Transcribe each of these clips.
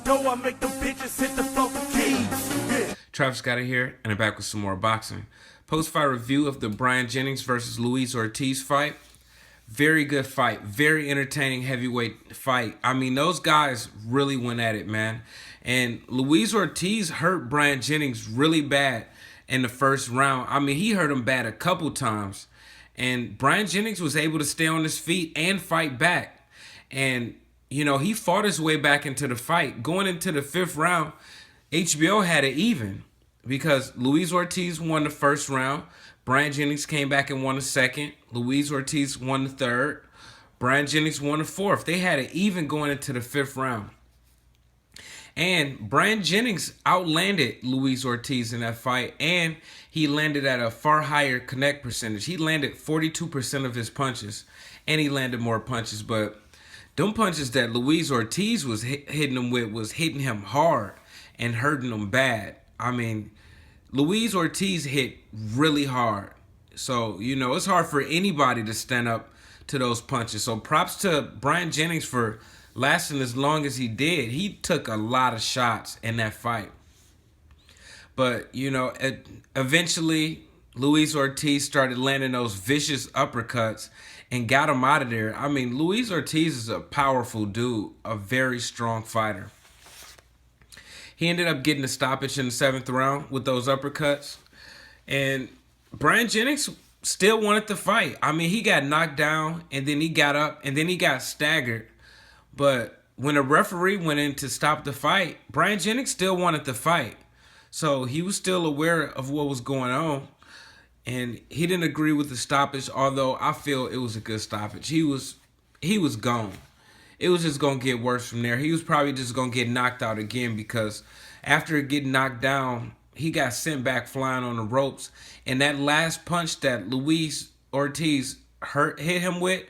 door, I make them bitches hit the floor for keys. Yeah. Travis Scott here, and I'm back with some more boxing. Post-fight review of the Bryant Jennings versus Luis Ortiz fight. Very good fight. Very entertaining heavyweight fight. I mean, those guys really went at it, man. And Luis Ortiz hurt Bryant Jennings really bad in the first round. I mean, he hurt him bad a couple times. And Bryant Jennings was able to stay on his feet and fight back. And, you know, he fought his way back into the fight. Going into the fifth round, HBO had it even because Luis Ortiz won the first round. Bryant Jennings came back and won the second. Luis Ortiz won the third. Bryant Jennings won the fourth. They had it even going into the fifth round. And Bryant Jennings outlanded Luis Ortiz in that fight, and he landed at a far higher connect percentage. He landed 42% of his punches, and he landed more punches. But them punches that Luis Ortiz was hitting him with was hitting him hard and hurting him bad. I mean, Luis Ortiz hit really hard. So, you know, it's hard for anybody to stand up to those punches. So props to Bryant Jennings for lasting as long as he did. He took a lot of shots in that fight. But, you know, eventually Luis Ortiz started landing those vicious uppercuts and got him out of there. I mean, Luis Ortiz is a powerful dude, a very strong fighter. He ended up getting a stoppage in the seventh round with those uppercuts. And Bryant Jennings still wanted to fight. I mean, he got knocked down, and then he got up, and then he got staggered. But when a referee went in to stop the fight, Bryant Jennings still wanted to fight. So he was still aware of what was going on. And he didn't agree with the stoppage, although I feel it was a good stoppage. He was gone. It was just going to get worse from there. He was probably just going to get knocked out again because after getting knocked down, he got sent back flying on the ropes. And that last punch that Luis Ortiz hit him with,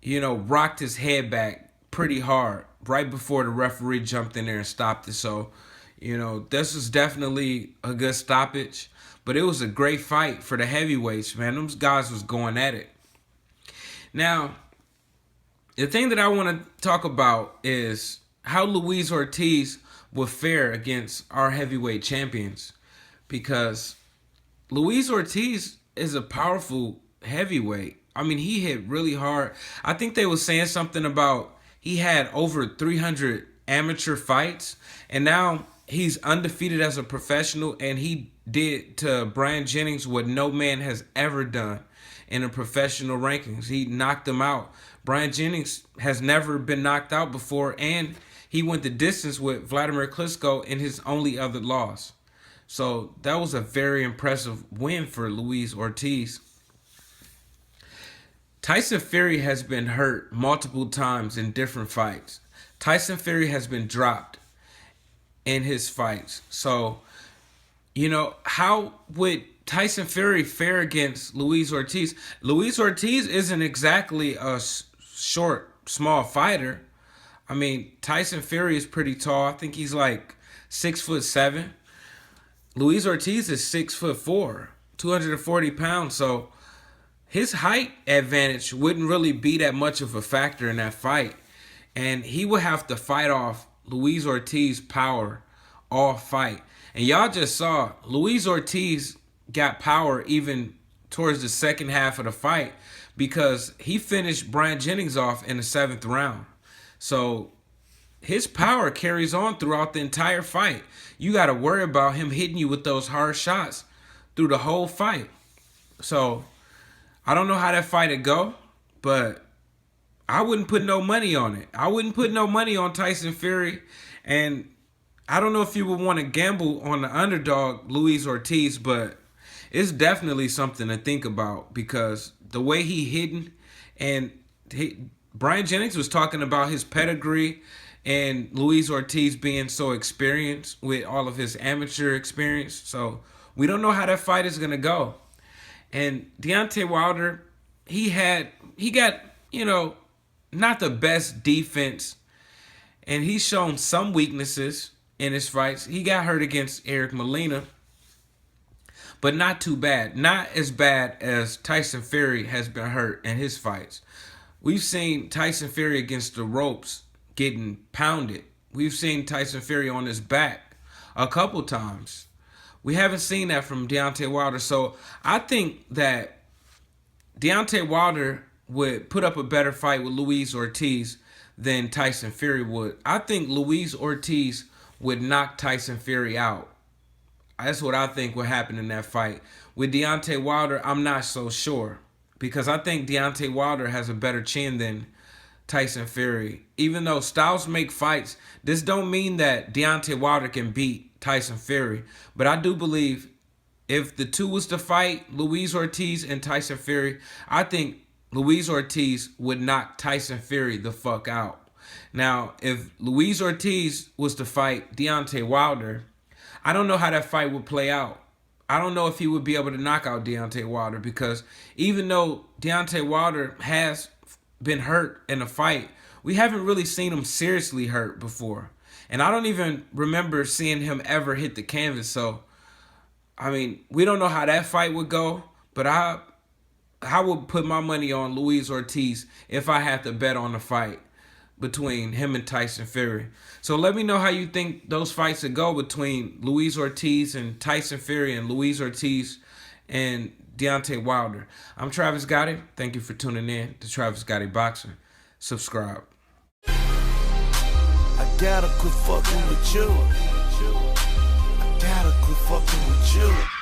you know, rocked his head back pretty hard right before the referee jumped in there and stopped it. So, you know, this was definitely a good stoppage. But it was a great fight for the heavyweights, man. Those guys was going at it. Now, the thing that I want to talk about is how Luis Ortiz would fare against our heavyweight champions. Because Luis Ortiz is a powerful heavyweight. I mean, he hit really hard. I think they were saying something about he had over 300 amateur fights. And now he's undefeated as a professional. And he did to Bryant Jennings what no man has ever done in the professional rankings. He knocked him out. Bryant Jennings has never been knocked out before, and he went the distance with Vladimir Klitschko in his only other loss. So that was a very impressive win for Luis Ortiz. Tyson Fury has been hurt multiple times in different fights. Tyson Fury has been dropped in his fights. So, you know, how would Tyson Fury fare against Luis Ortiz? Luis Ortiz isn't exactly a short, small fighter. I mean, Tyson Fury is pretty tall. I think he's like 6'7". Luis Ortiz is 6'4", 240 pounds. So his height advantage wouldn't really be that much of a factor in that fight. And he would have to fight off Luis Ortiz's power all fight. And y'all just saw Luis Ortiz got power even towards the second half of the fight because he finished Bryant Jennings off in the seventh round. So his power carries on throughout the entire fight. You got to worry about him hitting you with those hard shots through the whole fight. So I don't know how that fight would go, but I wouldn't put no money on it. I wouldn't put no money on Tyson Fury. And I don't know if you would want to gamble on the underdog, Luis Ortiz, but it's definitely something to think about because the way he hidden and Bryant Jennings was talking about his pedigree and Luis Ortiz being so experienced with all of his amateur experience. So we don't know how that fight is going to go. And Deontay Wilder, he got, you know, not the best defense. And he's shown some weaknesses in his fights. He got hurt against Eric Molina, but not too bad. Not as bad as Tyson Fury has been hurt in his fights. We've seen Tyson Fury against the ropes getting pounded. we've seen Tyson Fury on his back a couple times. We haven't seen that from Deontay Wilder. So I think that Deontay Wilder would put up a better fight with Luis Ortiz than Tyson Fury would. I think Luis Ortiz would knock Tyson Fury out. That's what I think would happen in that fight. With Deontay Wilder, I'm not so sure, because I think Deontay Wilder has a better chin than Tyson Fury. Even though styles make fights, this don't mean that Deontay Wilder can beat Tyson Fury. But I do believe if the two was to fight, Luis Ortiz and Tyson Fury, I think Luis Ortiz would knock Tyson Fury the fuck out. Now, if Luis Ortiz was to fight Deontay Wilder, I don't know how that fight would play out. I don't know if he would be able to knock out Deontay Wilder, because even though Deontay Wilder has been hurt in a fight, we haven't really seen him seriously hurt before. And I don't even remember seeing him ever hit the canvas. So, I mean, we don't know how that fight would go, but I would put my money on Luis Ortiz if I had to bet on the fight between him and Tyson Fury. So let me know how you think those fights would go between Luis Ortiz and Tyson Fury, and Luis Ortiz and Deontay Wilder. I'm Travis Gotti. Thank you for tuning in to Travis Gotti Boxing. Subscribe. I gotta quit fucking with you. I gotta quit fucking with you.